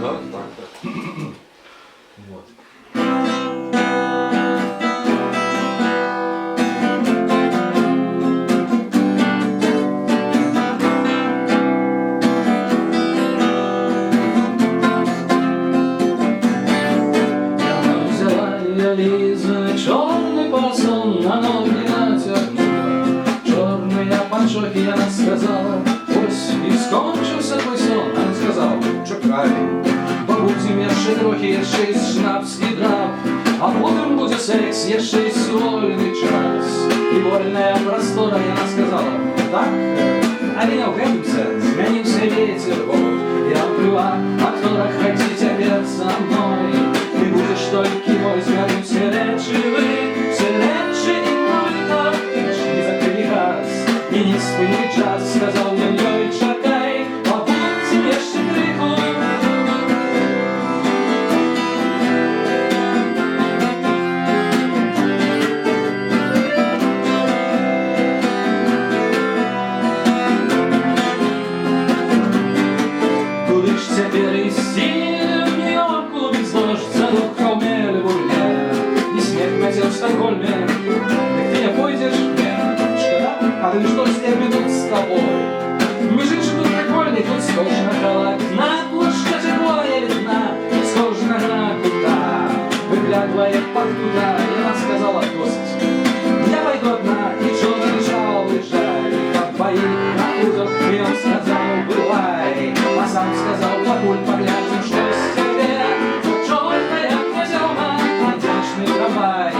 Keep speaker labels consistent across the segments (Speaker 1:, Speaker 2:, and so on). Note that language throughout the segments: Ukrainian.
Speaker 1: Да, так. Вот.
Speaker 2: Лиза черный парасон на ноги натягнула, черные панчохи, я сказала, ось і скончився твой сон. Она сказала, чекай, побудем яшчэ трохи, яшчэ й шнапс і драп, а потым будзе секс, яшчэ й вольны час і вольная прастора. Яна сказала, так, але не ўгадуйся, змяніўся ветер, я плюва, актора, ходи цяпер са мной, ты будешь только мой, згадуй все речи и мой топич, не закрыли газ и не спыни час, сказал я ёй, чакай, побудзем яшчэ крыху. Куды ж цяпер ісці? В Стокгольме, так ты не пойдешь? Нет, шкода, а ты что с ними тут с тобой? Межинши тут прикольный, тут схож на халат, на площадь червоная видна, схож на куда, выглядывает подкуда. Она сказала, досить, я пойду одна, и чё решал лежать, как бои на узок, и он сказал, бывай, а сам сказал, погуль, поглядим, что с тебе, чёрная козёма, одежный трамвай.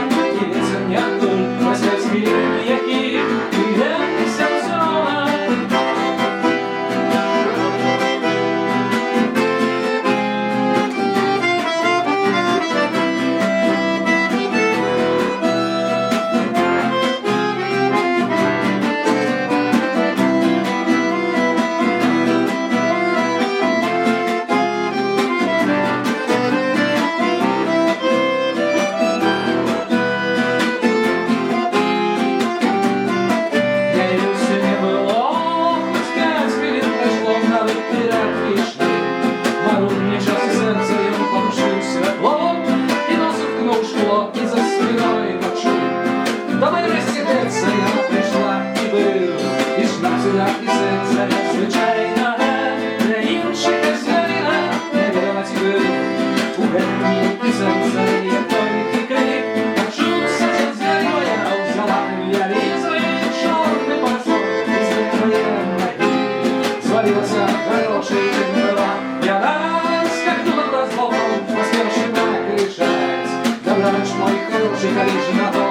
Speaker 2: І серце звичайно для інших звірина не буде мотиви. У гетні і серце є тільки крик, почувся ця звірина, взяла я лізою, чорний парасон із твоєї ноги. Звалилася хороший мила, я наскакнула в розлом, поспевши накричать. Добра ночь, мой хороший, коли ж на то